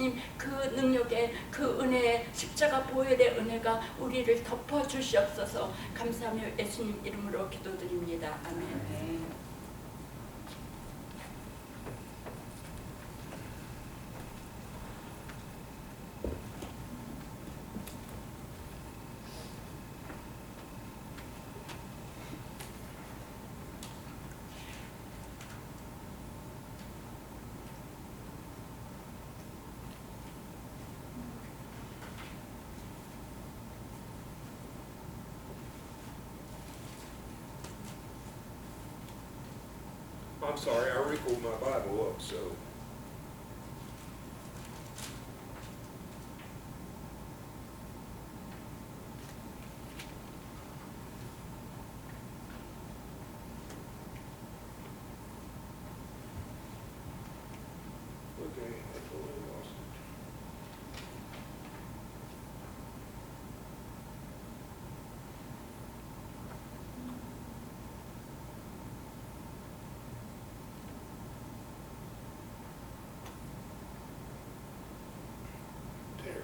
예수님 그 능력의 그 은혜, 십자가 보혈의 은혜가 우리를 덮어 주시옵소서. 감사하며 예수님 이름으로 기도드립니다. 아멘. I'm sorry, I wrinkled my Bible up, so. Okay, I totally lost it. There.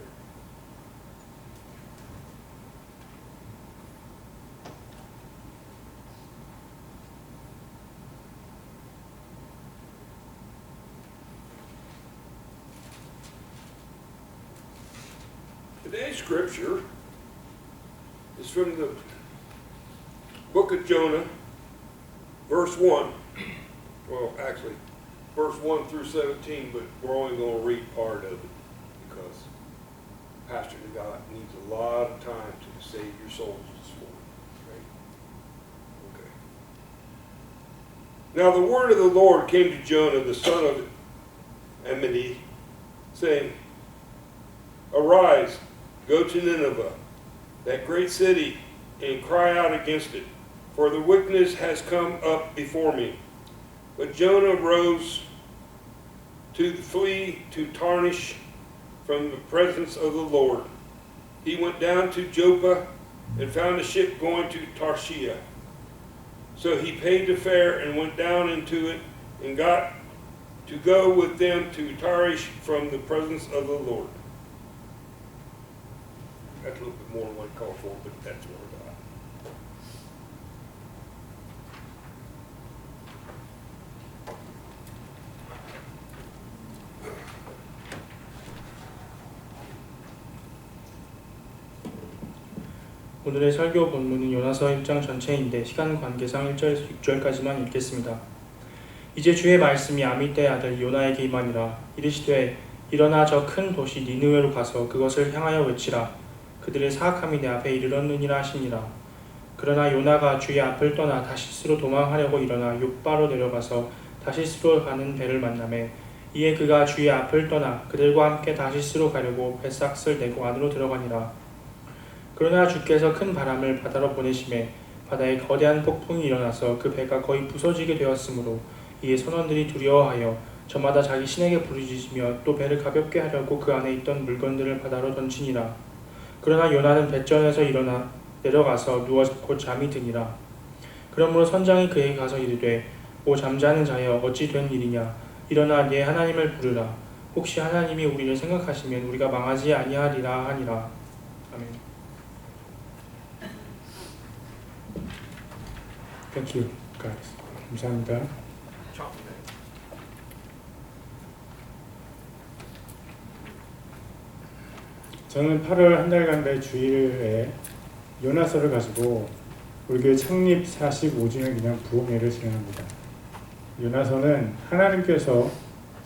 Today's scripture is from the book of Jonah, verse 1. Well, actually, verse 1 through 17, but we're only going to read part of it because Pastor God needs a lot of time to save your souls this morning. Right? Okay. Now the word of the Lord came to Jonah, the son of Amittai, saying, Arise, go to Nineveh, that great city, and cry out against it, for the wickedness has come up before me. But Jonah rose to flee to Tarshish from the presence of the Lord. He went down to Joppa and found a ship going to Tarshish. So he paid the fare and went down into it and got to go with them to Tarshish from the presence of the Lord. That's a little bit more than what I called for, but that's what I got. 오늘의 설교 본문은 요나서 1장 전체인데 시간 관계상 1절에서 6절까지만 읽겠습니다. 이제 주의 말씀이 아미떼의 아들 요나에게 임하니라. 이르시되 일어나 저 큰 도시 니느웨로 가서 그것을 향하여 외치라. 그들의 사악함이 내 앞에 이르렀느니라 하시니라. 그러나 요나가 주의 앞을 떠나 다시스로 도망하려고 일어나 욥바로 내려가서 다시스로 가는 배를 만나매 이에 그가 주의 앞을 떠나 그들과 함께 다시스로 가려고 배삭을 내고 안으로 들어가니라. 그러나 주께서 큰 바람을 바다로 보내심에 바다에 거대한 폭풍이 일어나서 그 배가 거의 부서지게 되었으므로 이에 선원들이 두려워하여 저마다 자기 신에게 부르짖으며 또 배를 가볍게 하려고 그 안에 있던 물건들을 바다로 던지니라. 그러나 요나는 배전에서 일어나 내려가서 누워 곧 잠이 드니라. 그러므로 선장이 그에게 가서 이르되 오 잠자는 자여 어찌 된 일이냐. 일어나 네 하나님을 부르라. 혹시 하나님이 우리를 생각하시면 우리가 망하지 아니하리라 하니라. 아멘. Thank you, guys. 감사합니다. 저는 8월 한 달간의 주일에 요나서를 가지고 우리 교회 창립 45주년 기념 부흥회를 진행합니다. 요나서는 하나님께서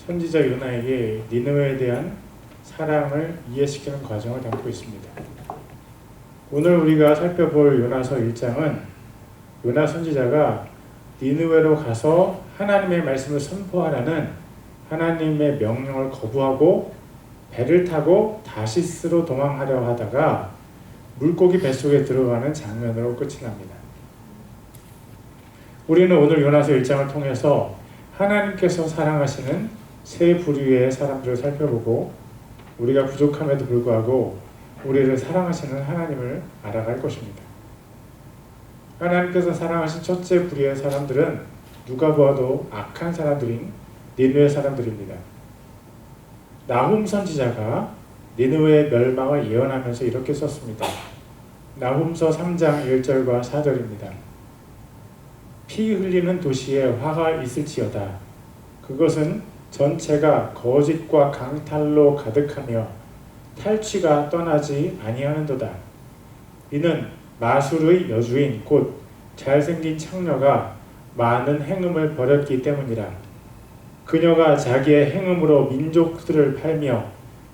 선지자 요나에게 니느웨에 대한 사랑을 이해시키는 과정을 담고 있습니다. 오늘 우리가 살펴볼 요나서 1장은 요나 선지자가 니느웨로 가서 하나님의 말씀을 선포하라는 하나님의 명령을 거부하고 배를 타고 다시스로 도망하려 하다가 물고기 뱃속에 들어가는 장면으로 끝이 납니다. 우리는 오늘 요나서 1장을 통해서 하나님께서 사랑하시는 세 부류의 사람들을 살펴보고 우리가 부족함에도 불구하고 우리를 사랑하시는 하나님을 알아갈 것입니다. 하나님께서 사랑하신 첫째 부류의 사람들은 누가 보아도 악한 사람들인 니느웨 사람들입니다. 나훔 선지자가 니느웨의 멸망을 예언하면서 이렇게 썼습니다. 나훔서 3장 1절과 4절입니다. 피 흘리는 도시에 화가 있을지어다. 그것은 전체가 거짓과 강탈로 가득하며 탈취가 떠나지 아니하는도다. 이는 마술의 여주인 곧 잘생긴 창녀가 많은 행음을 벌였기 때문이라. 그녀가 자기의 행음으로 민족들을 팔며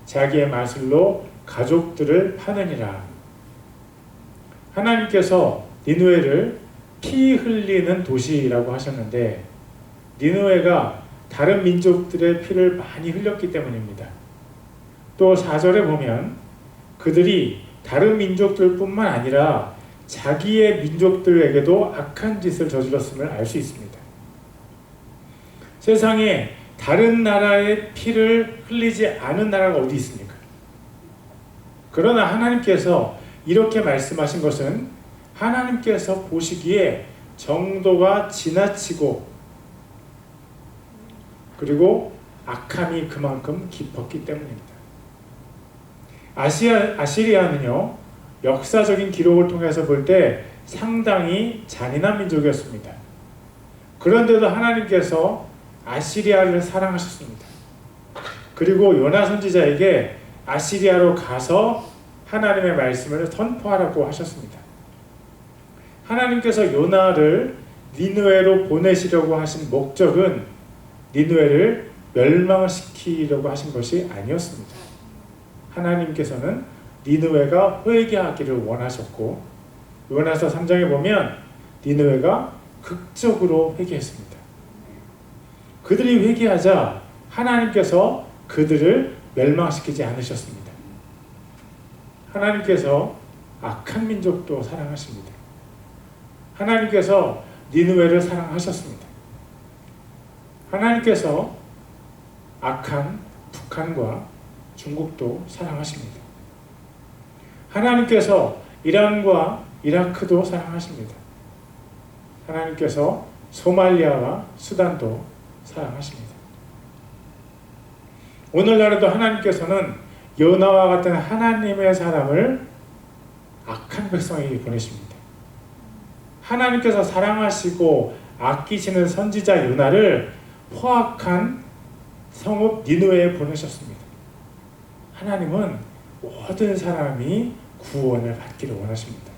자기의 마술로 가족들을 파느니라. 하나님께서 니느웨를 피 흘리는 도시라고 하셨는데 니느웨가 다른 민족들의 피를 많이 흘렸기 때문입니다. 또 4절에 보면 그들이 다른 민족들뿐만 아니라 자기의 민족들에게도 악한 짓을 저질렀음을 알 수 있습니다. 세상에 다른 나라의 피를 흘리지 않은 나라가 어디 있습니까? 그러나 하나님께서 이렇게 말씀하신 것은 하나님께서 보시기에 정도가 지나치고 그리고 악함이 그만큼 깊었기 때문입니다. 아시리아는요, 역사적인 기록을 통해서 볼 때 상당히 잔인한 민족이었습니다. 그런데도 하나님께서 아시리아를 사랑하셨습니다. 그리고 요나 선지자에게 아시리아로 가서 하나님의 말씀을 선포하라고 하셨습니다. 하나님께서 요나를 니느웨로 보내시려고 하신 목적은 니느웨를 멸망시키려고 하신 것이 아니었습니다. 하나님께서는 니느웨가 회개하기를 원하셨고 요나서 3장에 보면 니느웨가 극적으로 회개했습니다. 그들이 회개하자 하나님께서 그들을 멸망시키지 않으셨습니다. 하나님께서 악한 민족도 사랑하십니다. 하나님께서 니느웨를 사랑하셨습니다. 하나님께서 악한 북한과 중국도 사랑하십니다. 하나님께서 이란과 이라크도 사랑하십니다. 하나님께서 소말리아와 수단도 사랑하십니다. 오늘날에도 하나님께서는 요나와 같은 하나님의 사람을 악한 백성에게 보내십니다. 하나님께서 사랑하시고 아끼시는 선지자 요나를 포악한 성읍 니느웨에 보내셨습니다. 하나님은 모든 사람이 구원을 받기를 원하십니다.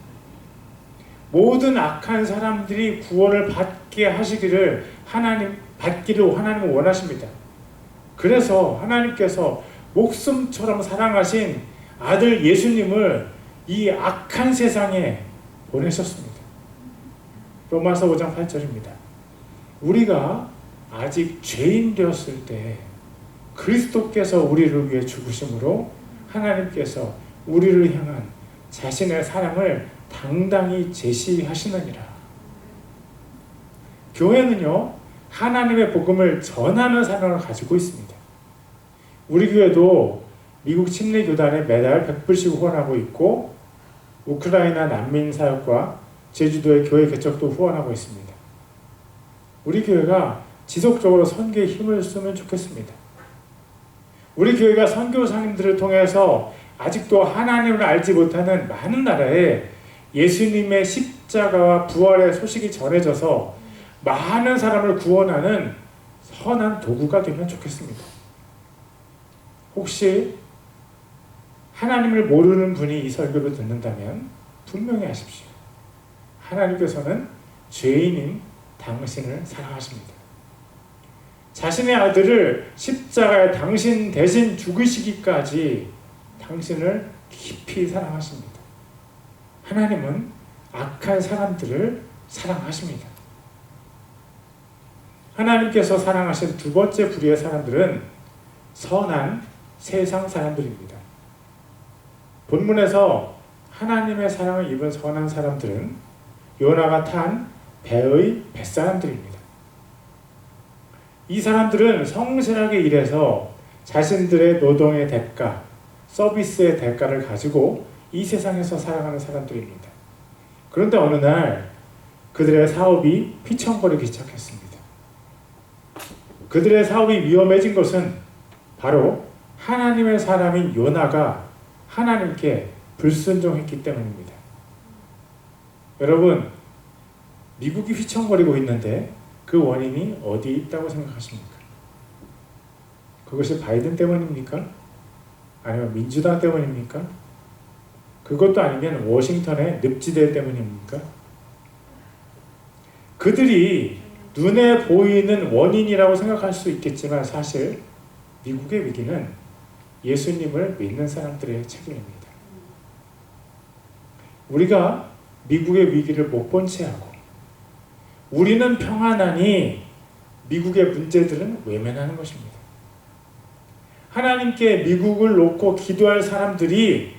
모든 악한 사람들이 구원을 받게 하시기를 받기를 하나님은 원하십니다. 그래서 하나님께서 목숨처럼 사랑하신 아들 예수님을 이 악한 세상에 보내셨습니다. 로마서 5장 8절입니다. 우리가 아직 죄인 되었을 때 그리스도께서 우리를 위해 죽으심으로 하나님께서 우리를 향한 자신의 사랑을 당당히 제시하시느니라. 교회는요, 하나님의 복음을 전하는 사명을 가지고 있습니다. 우리 교회도 미국 침례교단에 매달 100불씩 후원하고 있고 우크라이나 난민 사역과 제주도의 교회 개척도 후원하고 있습니다. 우리 교회가 지속적으로 선교에 힘을 쓰면 좋겠습니다. 우리 교회가 선교사님들을 통해서 아직도 하나님을 알지 못하는 많은 나라에 예수님의 십자가와 부활의 소식이 전해져서 많은 사람을 구원하는 선한 도구가 되면 좋겠습니다. 혹시 하나님을 모르는 분이 이 설교를 듣는다면 분명히 아십시오. 하나님께서는 죄인인 당신을 사랑하십니다. 자신의 아들을 십자가에 당신 대신 죽이시기까지 당신을 깊이 사랑하십니다. 하나님은 악한 사람들을 사랑하십니다. 하나님께서 사랑하신 두 번째 부류의 사람들은 선한 세상 사람들입니다. 본문에서 하나님의 사랑을 입은 선한 사람들은 요나가 탄 배의 뱃사람들입니다. 이 사람들은 성실하게 일해서 자신들의 노동의 대가, 서비스의 대가를 가지고 이 세상에서 살아가는 사람들입니다. 그런데 어느 날 그들의 사업이 휘청거리기 시작했습니다. 그들의 사업이 위험해진 것은 바로 하나님의 사람인 요나가 하나님께 불순종했기 때문입니다. 여러분, 미국이 휘청거리고 있는데 그 원인이 어디에 있다고 생각하십니까? 그것이 바이든 때문입니까? 아니면 민주당 때문입니까? 그것도 아니면 워싱턴의 늪지대 때문입니까? 그들이 눈에 보이는 원인이라고 생각할 수 있겠지만 사실 미국의 위기는 예수님을 믿는 사람들의 책임입니다. 우리가 미국의 위기를 못 본 채 하고 우리는 평안하니 미국의 문제들은 외면하는 것입니다. 하나님께 미국을 놓고 기도할 사람들이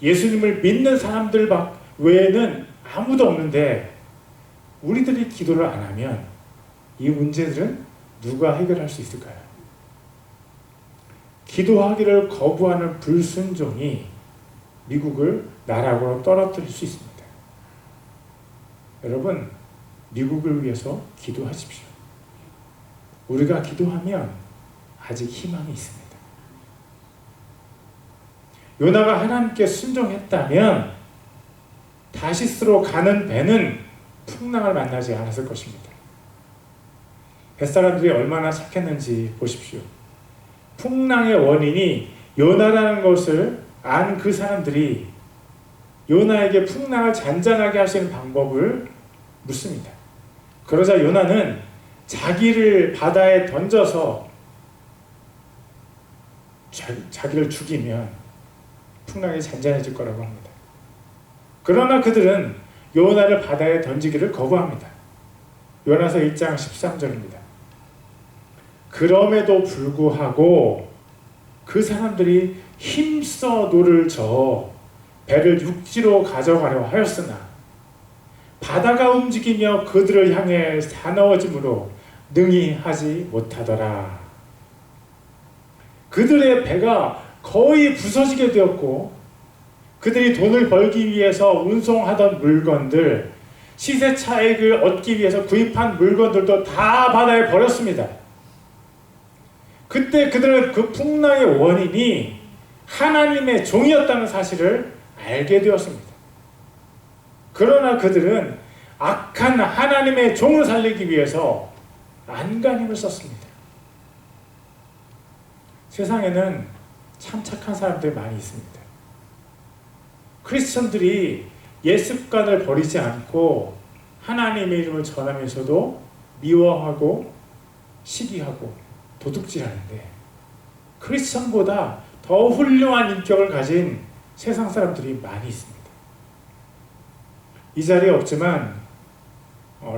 예수님을 믿는 사람들 외에는 아무도 없는데 우리들이 기도를 안 하면 이 문제들은 누가 해결할 수 있을까요? 기도하기를 거부하는 불순종이 미국을 나락으로 떨어뜨릴 수 있습니다. 여러분, 미국을 위해서 기도하십시오. 우리가 기도하면 아직 희망이 있습니다. 요나가 하나님께 순종했다면 다시스로 가는 배는 풍랑을 만나지 않았을 것입니다. 뱃사람들이 얼마나 착했는지 보십시오. 풍랑의 원인이 요나라는 것을 안 그 사람들이 요나에게 풍랑을 잔잔하게 하시는 방법을 묻습니다. 그러자 요나는 자기를 바다에 던져서 자기를 죽이면 풍랑이 잔잔해질 거라고 합니다. 그러나 그들은 요나를 바다에 던지기를 거부합니다. 요나서 1장 13절입니다. 그럼에도 불구하고 그 사람들이 힘써 노를 저어 배를 육지로 가져가려 하였으나 바다가 움직이며 그들을 향해 사나워짐으로 능히 하지 못하더라. 그들의 배가 거의 부서지게 되었고 그들이 돈을 벌기 위해서 운송하던 물건들, 시세 차익을 얻기 위해서 구입한 물건들도 다 바다에 버렸습니다. 그때 그들은 그 풍랑의 원인이 하나님의 종이었다는 사실을 알게 되었습니다. 그러나 그들은 악한 하나님의 종을 살리기 위해서 안간힘을 썼습니다. 세상에는 참 착한 사람들이 많이 있습니다. 크리스천들이 옛 습관을 버리지 않고 하나님의 이름을 전하면서도 미워하고 시기하고 도둑질하는데 크리스천보다 더 훌륭한 인격을 가진 세상 사람들이 많이 있습니다. 이 자리에 없지만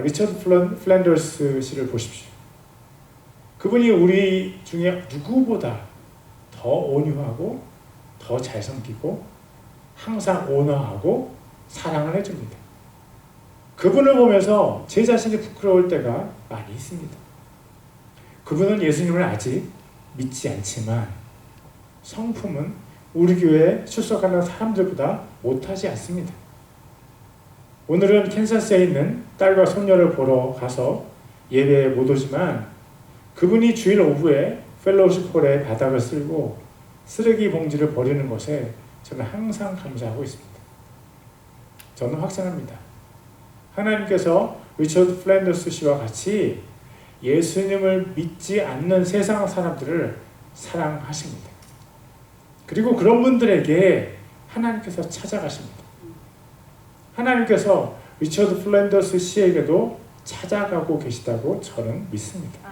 리처드 플랜더스 씨를 보십시오. 그분이 우리 중에 누구보다 더 온유하고 더 잘 섬기고 항상 온화하고 사랑을 해줍니다. 그분을 보면서 제 자신이 부끄러울 때가 많이 있습니다. 그분은 예수님을 아직 믿지 않지만 성품은 우리 교회에 출석하는 사람들보다 못하지 않습니다. 오늘은 캔사스에 있는 딸과 손녀를 보러 가서 예배에 못 오지만 그분이 주일 오후에 펠로우십 홀에 바닥을 쓸고 쓰레기 봉지를 버리는 것에 저는 항상 감사하고 있습니다. 저는 확신합니다. 하나님께서 리처드 플랜더스 씨와 같이 예수님을 믿지 않는 세상 사람들을 사랑하십니다. 그리고 그런 분들에게 하나님께서 찾아가십니다. 하나님께서 리처드 플랜더스 씨에게도 찾아가고 계시다고 저는 믿습니다.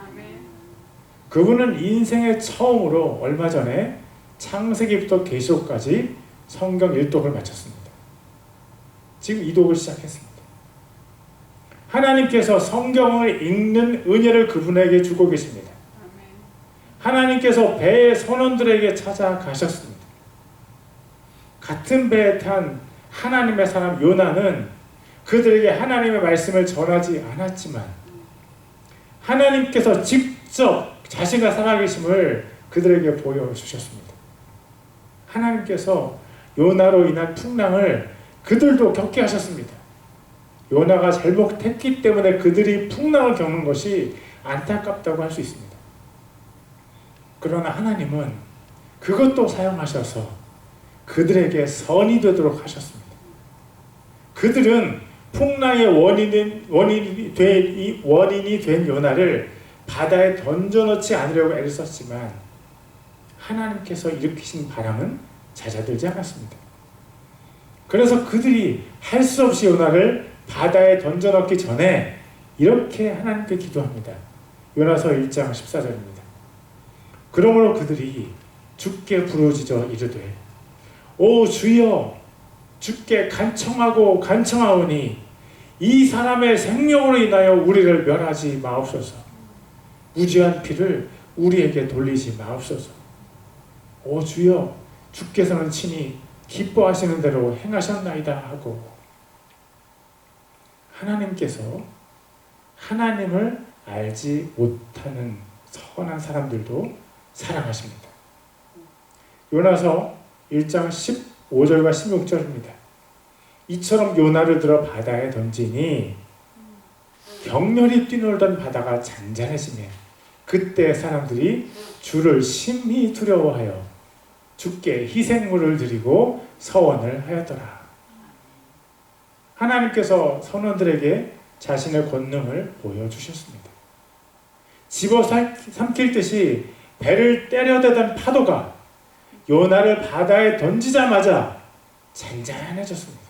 그분은 인생의 처음으로 얼마 전에 창세기부터 계시록까지 성경 1독을 마쳤습니다. 지금 2독을 시작했습니다. 하나님께서 성경을 읽는 은혜를 그분에게 주고 계십니다. 하나님께서 배의 선원들에게 찾아가셨습니다. 같은 배에 탄 하나님의 사람 요나는 그들에게 하나님의 말씀을 전하지 않았지만 하나님께서 직접 자신과 살아계심을 그들에게 보여주셨습니다. 하나님께서 요나로 인한 풍랑을 그들도 겪게 하셨습니다. 요나가 잘못했기 때문에 그들이 풍랑을 겪는 것이 안타깝다고 할 수 있습니다. 그러나 하나님은 그것도 사용하셔서 그들에게 선이 되도록 하셨습니다. 그들은 풍랑의 원인이 된 요나를 바다에 던져넣지 않으려고 애를 썼지만 하나님께서 일으키신 바람은 잦아들지 않았습니다. 그래서 그들이 할 수 없이 요나를 바다에 던져넣기 전에 이렇게 하나님께 기도합니다. 요나서 1장 14절입니다. 그러므로 그들이 주께 부르짖어 이르되 오 주여 주께 간청하고 간청하오니 이 사람의 생명으로 인하여 우리를 멸하지 마옵소서. 무죄한 피를 우리에게 돌리지 마옵소서. 오 주여 주께서는 친히 기뻐하시는 대로 행하셨나이다 하고 하나님께서 하나님을 알지 못하는 선한 사람들도 사랑하십니다. 요나서 1장 15절과 16절입니다. 이처럼 요나를 들어 바다에 던지니 격렬히 뛰놀던 바다가 잔잔해지며 그때 사람들이 주를 심히 두려워하여 주께 희생물을 드리고 서원을 하였더라. 하나님께서 선원들에게 자신의 권능을 보여주셨습니다. 집어삼킬 듯이 배를 때려대던 파도가 요나를 바다에 던지자마자 잔잔해졌습니다.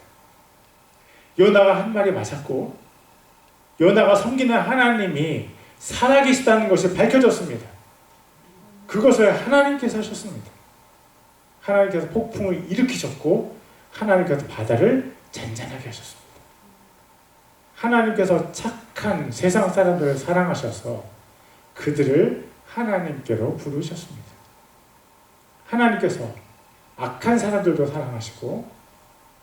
요나가 한 말이 맞았고 요나가 섬기는 하나님이 살아계시다는 것이 밝혀졌습니다. 그것을 하나님께서 하셨습니다. 하나님께서 폭풍을 일으키셨고 하나님께서 바다를 잔잔하게 하셨습니다. 하나님께서 착한 세상 사람들을 사랑하셔서 그들을 하나님께로 부르셨습니다. 하나님께서 악한 사람들도 사랑하시고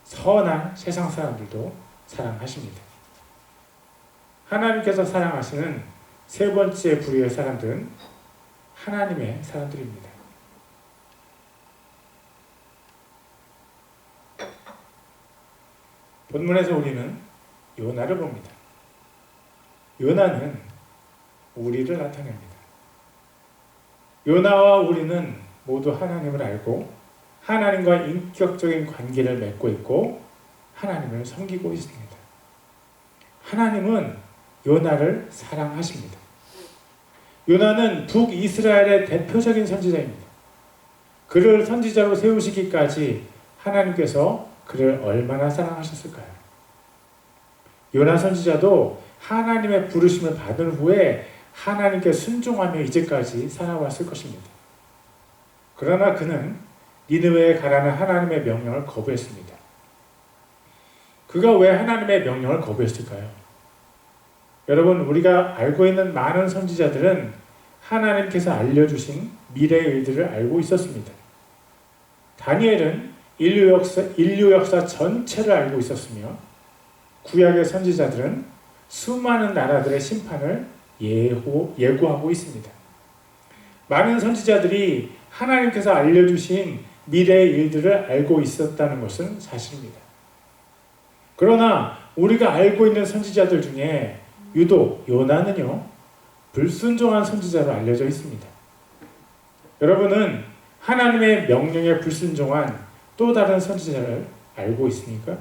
선한 세상 사람들도 사랑하십니다. 하나님께서 사랑하시는 세 번째 부류의 사람들은 하나님의 사람들입니다. 본문에서 우리는 요나를 봅니다. 요나는 우리를 나타냅니다. 요나와 우리는 모두 하나님을 알고 하나님과 인격적인 관계를 맺고 있고 하나님을 섬기고 있습니다. 하나님은 요나를 사랑하십니다. 요나는 북이스라엘의 대표적인 선지자입니다. 그를 선지자로 세우시기까지 하나님께서 그를 얼마나 사랑하셨을까요? 요나 선지자도 하나님의 부르심을 받은 후에 하나님께 순종하며 이제까지 살아왔을 것입니다. 그러나 그는 니느웨에 가라는 하나님의 명령을 거부했습니다. 그가 왜 하나님의 명령을 거부했을까요? 여러분, 우리가 알고 있는 많은 선지자들은 하나님께서 알려주신 미래의 일들을 알고 있었습니다. 다니엘은 인류 역사 전체를 알고 있었으며 구약의 선지자들은 수많은 나라들의 심판을 예고하고 있습니다. 많은 선지자들이 하나님께서 알려주신 미래의 일들을 알고 있었다는 것은 사실입니다. 그러나 우리가 알고 있는 선지자들 중에 유독 요나는요, 불순종한 선지자로 알려져 있습니다. 여러분은 하나님의 명령에 불순종한 또 다른 선지자를 알고 있습니까?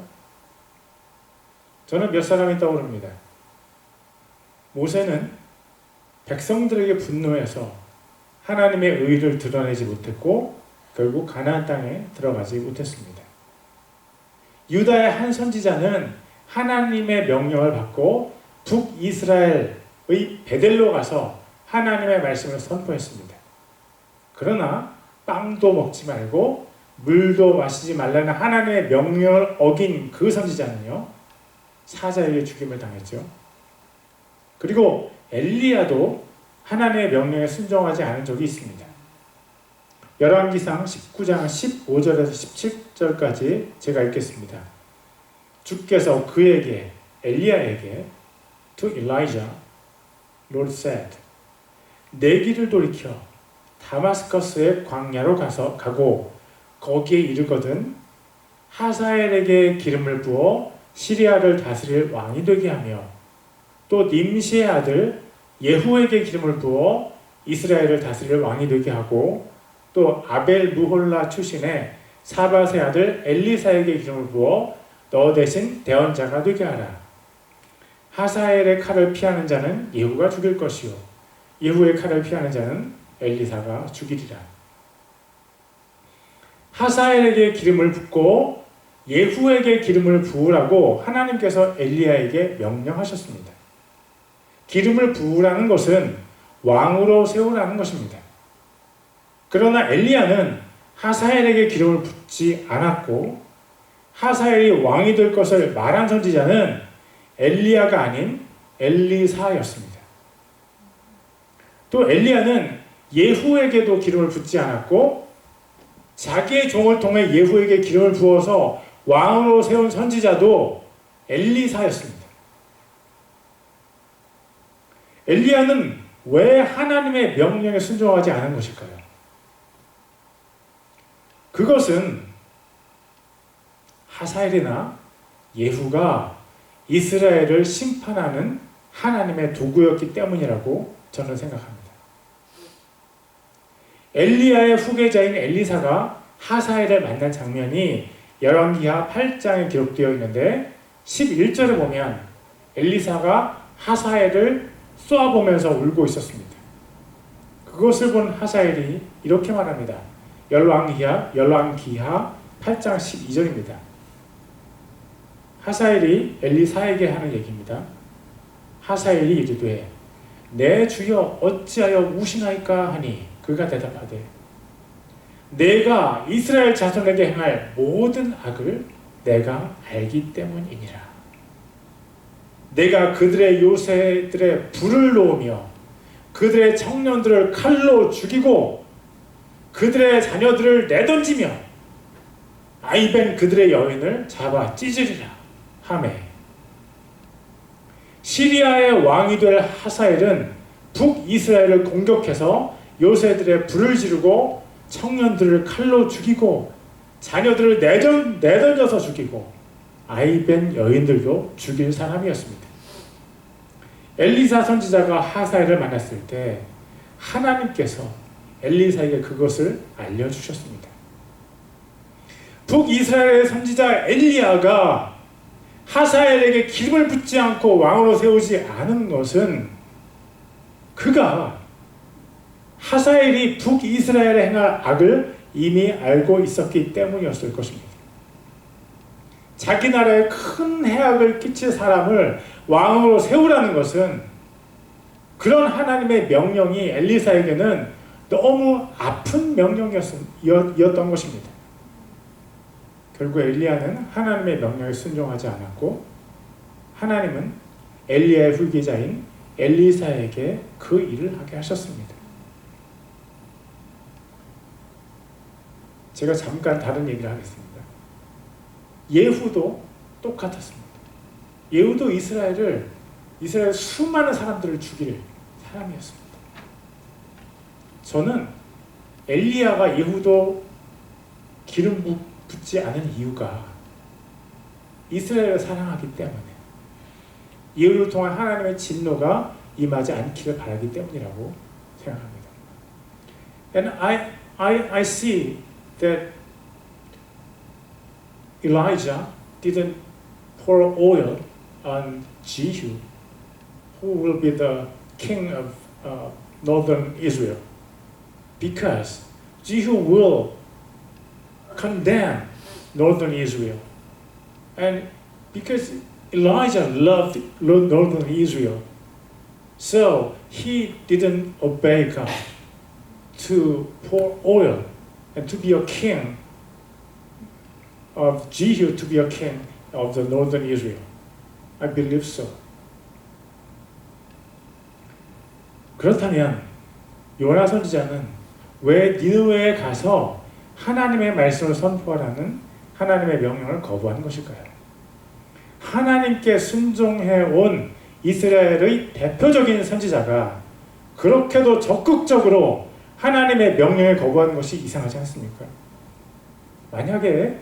저는 몇 사람이 떠오릅니다. 모세는 백성들에게 분노해서 하나님의 의를 드러내지 못했고 결국 가나안 땅에 들어가지 못했습니다. 유다의 한 선지자는 하나님의 명령을 받고 북이스라엘의 베델로 가서 하나님의 말씀을 선포했습니다. 그러나 빵도 먹지 말고 물도 마시지 말라는 하나님의 명령을 어긴 그 선지자는요, 사자에게 죽임을 당했죠. 그리고 엘리야도 하나님의 명령에 순종하지 않은 적이 있습니다. 열왕기상 19장 15절에서 17절까지 제가 읽겠습니다. 주께서 그에게, 엘리야에게 To Elijah, Lord said, 내 길을 돌이켜 다마스커스의 광야로 가고 거기에 이르거든 하사엘에게 기름을 부어 시리아를 다스릴 왕이 되게 하며 또 님시의 아들 예후에게 기름을 부어 이스라엘을 다스릴 왕이 되게 하고 또 아벨 무홀라 출신의 사밧의 아들 엘리사에게 기름을 부어 너 대신 대언자가 되게 하라. 하사엘의 칼을 피하는 자는 예후가 죽일 것이요 예후의 칼을 피하는 자는 엘리사가 죽이리라. 하사엘에게 기름을 붓고 예후에게 기름을 부으라고 하나님께서 엘리야에게 명령하셨습니다. 기름을 부으라는 것은 왕으로 세우라는 것입니다. 그러나 엘리야는 하사엘에게 기름을 붓지 않았고 하사엘이 왕이 될 것을 말한 선지자는 엘리야가 아닌 엘리사였습니다. 또 엘리야는 예후에게도 기름을 붓지 않았고 자기의 종을 통해 예후에게 기름을 부어서 왕으로 세운 선지자도 엘리사였습니다. 엘리야는 왜 하나님의 명령에 순종하지 않은 것일까요? 그것은 하사엘이나 예후가 이스라엘을 심판하는 하나님의 도구였기 때문이라고 저는 생각합니다. 엘리야의 후계자인 엘리사가 하사엘을 만난 장면이 열왕기하 8장에 기록되어 있는데 11절에 보면 엘리사가 하사엘을 쏘아보면서 울고 있었습니다. 그것을 본 하사엘이 이렇게 말합니다. 열왕기하 8장 12절입니다. 하사엘이 엘리사에게 하는 얘기입니다. 하사엘이 이르되 내 주여 어찌하여 우시나이까 하니 그가 대답하되 내가 이스라엘 자손에게 행할 모든 악을 내가 알기 때문이니라. 내가 그들의 요새들의 불을 놓으며 그들의 청년들을 칼로 죽이고 그들의 자녀들을 내던지며 아이벤 그들의 여인을 잡아 찢으리라 하매 시리아의 왕이 될 하사엘은 북이스라엘을 공격해서 요새들의 불을 지르고 청년들을 칼로 죽이고 자녀들을 내던져서 죽이고 아이벤 여인들도 죽일 사람이었습니다. 엘리사 선지자가 하사엘을 만났을 때 하나님께서 엘리사에게 그것을 알려주셨습니다. 북이스라엘의 선지자 엘리야가 하사엘에게 기름을 붓지 않고 왕으로 세우지 않은 것은 그가 하사엘이 북이스라엘에 행할 악을 이미 알고 있었기 때문이었을 것입니다. 자기 나라에 큰 해악을 끼칠 사람을 왕으로 세우라는 것은 그런 하나님의 명령이 엘리사에게는 너무 아픈 명령이었던 것입니다. 결국 엘리야는 하나님의 명령에 순종하지 않았고 하나님은 엘리야의 후계자인 엘리사에게 그 일을 하게 하셨습니다. 제가 잠깐 다른 얘기를 하겠습니다. 예후도 똑같았습니다. 예후도 이스라엘 수많은 사람들을 죽일 사람이었습니다. 저는 엘리야가 예후도 기름 붓지 않은 이유가 이스라엘을 사랑하기 때문에 예후를 통한 하나님의 진노가 임하지 않기를 바라기 때문이라고 생각합니다. And I see that Elijah didn't pour oil on Jehu, who will be the king of northern Israel, because Jehu will condemn northern Israel, and because Elijah loved northern Israel, so he didn't obey God to pour oil and to be a king of Jehu, to be a king of the northern Israel. I believe so. 그렇다면 요나 선지자는 왜 니느웨에 가서 하나님의 말씀을 선포하라는 하나님의 명령을 거부한 것일까요? 하나님께 순종해온 이스라엘의 대표적인 선지자가 그렇게도 적극적으로 하나님의 명령을 거부하는 것이 이상하지 않습니까? 만약에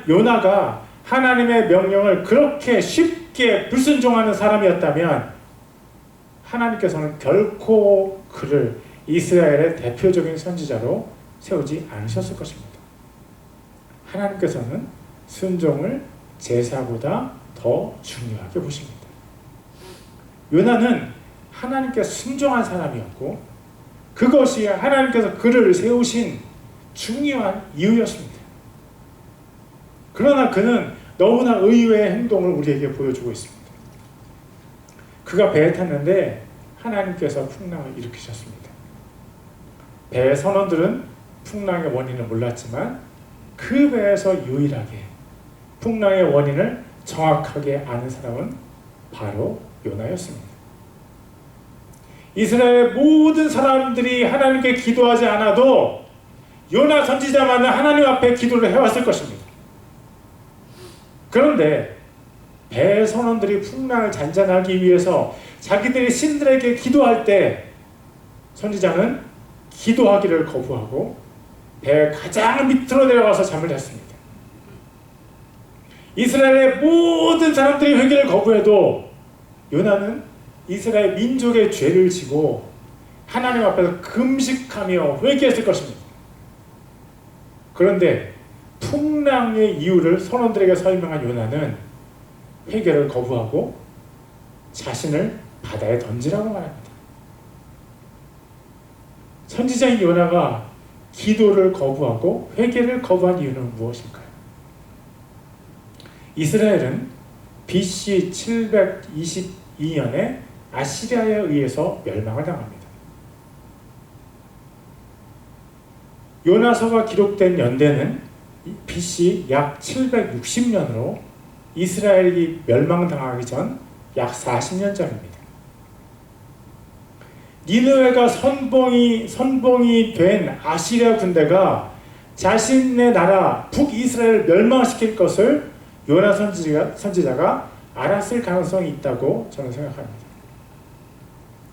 요나가 하나님의 명령을 그렇게 쉽게 불순종하는 사람이었다면 하나님께서는 결코 그를 이스라엘의 대표적인 선지자로 세우지 않으셨을 것입니다. 하나님께서는 순종을 제사보다 더 중요하게 보십니다. 요나는 하나님께 순종한 사람이었고 그것이 하나님께서 그를 세우신 중요한 이유였습니다. 그러나 그는 너무나 의외의 행동을 우리에게 보여주고 있습니다. 그가 배에 탔는데 하나님께서 풍랑을 일으키셨습니다. 배의 선원들은 풍랑의 원인을 몰랐지만 그 배에서 유일하게 풍랑의 원인을 정확하게 아는 사람은 바로 요나였습니다. 이스라엘의 모든 사람들이 하나님께 기도하지 않아도 요나 선지자만은 하나님 앞에 기도를 해왔을 것입니다. 그런데 배의 선원들이 풍랑을 잔잔하기 위해서 자기들이 신들에게 기도할 때 선지자는 기도하기를 거부하고 배의 가장 밑으로 내려가서 잠을 잤습니다. 이스라엘의 모든 사람들이 회개를 거부해도 요나는 이스라엘 민족의 죄를 지고 하나님 앞에서 금식하며 회개했을 것입니다. 그런데 풍랑의 이유를 선원들에게 설명한 요나는 회개를 거부하고 자신을 바다에 던지라고 말합니다. 선지자인 요나가 기도를 거부하고 회개를 거부한 이유는 무엇일까요? 이스라엘은 BC 722년에 아시리아에 의해서 멸망을 당합니다. 요나서가 기록된 연대는 BC 약 760년으로 이스라엘이 멸망당하기 전 약 40년 전입니다. 니느웨가 선봉이 된 아시리아 군대가 자신의 나라 북이스라엘을 멸망시킬 것을 요나 선지자가 알았을 가능성이 있다고 저는 생각합니다.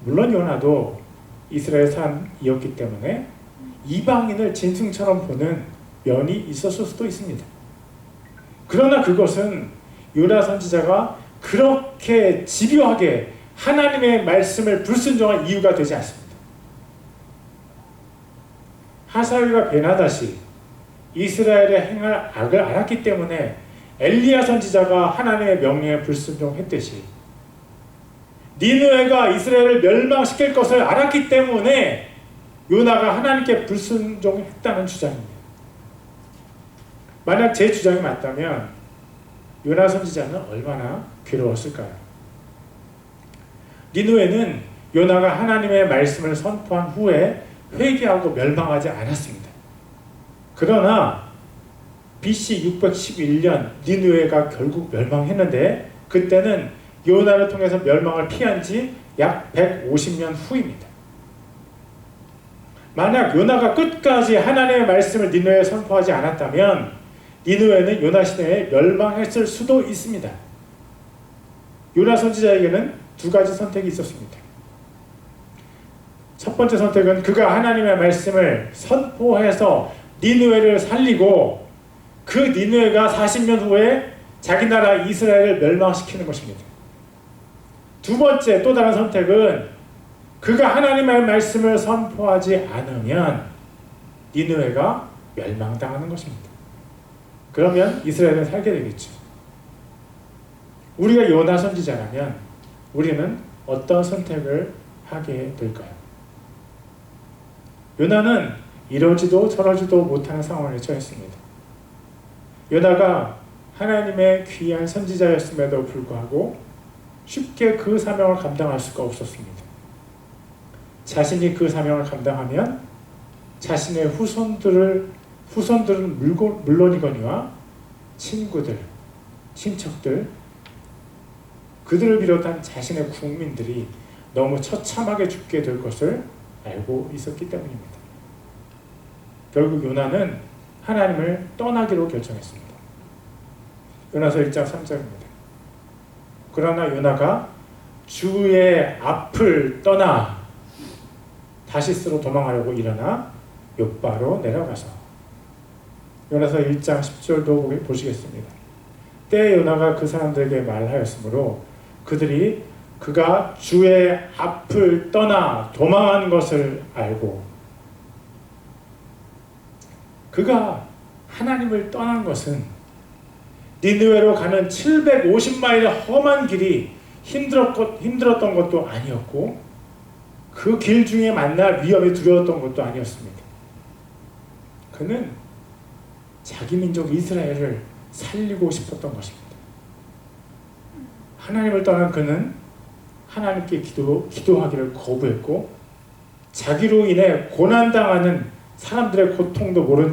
물론 요나도 이스라엘 사람이었기 때문에 이방인을 짐승처럼 보는 면이 있었을 수도 있습니다. 그러나 그것은 요나 선지자가 그렇게 집요하게 하나님의 말씀을 불순종한 이유가 되지 않습니다. 하사엘과 베나다시 이스라엘의 행할 악을 알았기 때문에 엘리야 선지자가 하나님의 명령에 불순종했듯이 니느웨가 이스라엘을 멸망시킬 것을 알았기 때문에 요나가 하나님께 불순종했다는 주장입니다. 만약 제 주장이 맞다면 요나 선지자는 얼마나 괴로웠을까요? 니느웨는 요나가 하나님의 말씀을 선포한 후에 회개하고 멸망하지 않았습니다. 그러나 BC 611년 니느웨가 결국 멸망했는데 그때는 요나를 통해서 멸망을 피한 지 약 150년 후입니다. 만약 요나가 끝까지 하나님의 말씀을 니느웨에 선포하지 않았다면 니느웨는 요나 시대에 멸망했을 수도 있습니다. 요나 선지자에게는 두 가지 선택이 있었습니다. 첫 번째 선택은 그가 하나님의 말씀을 선포해서 니느웨를 살리고 그 니느웨가 40년 후에 자기 나라 이스라엘을 멸망시키는 것입니다. 두 번째 또 다른 선택은 그가 하나님의 말씀을 선포하지 않으면 니느웨가 멸망당하는 것입니다. 그러면 이스라엘은 살게 되겠죠. 우리가 요나 선지자라면 우리는 어떤 선택을 하게 될까요? 요나는 이러지도 저러지도 못하는 상황에 처했습니다. 요나가 하나님의 귀한 선지자였음에도 불구하고 쉽게 그 사명을 감당할 수가 없었습니다. 자신이 그 사명을 감당하면 자신의 후손들은 물론이거니와 친구들, 친척들, 그들을 비롯한 자신의 국민들이 너무 처참하게 죽게 될 것을 알고 있었기 때문입니다. 결국 요나는 하나님을 떠나기로 결정했습니다. 요나서 1장 3절입니다. 그러나 요나가 주의 앞을 떠나 다시스로 도망하려고 일어나 욥바로 내려가서 요나서 1장 10절도 보시겠습니다. 때에 요나가 그 사람들에게 말하였으므로 그들이 그가 주의 앞을 떠나 도망한 것을 알고 그가 하나님을 떠난 것은 니느웨로 가는 750마일의 험한 길이 힘들었던 것도 아니었고 그 길 중에 만날 위험이 두려웠던 것도 아니었습니다. 그는 자기 민족 이스라엘을 살리고 싶었던 것입니다. 하나님을 떠난 그는 하나님께 기도하기를 거부했고 자기로 인해 고난당하는 사람들의 고통도 모른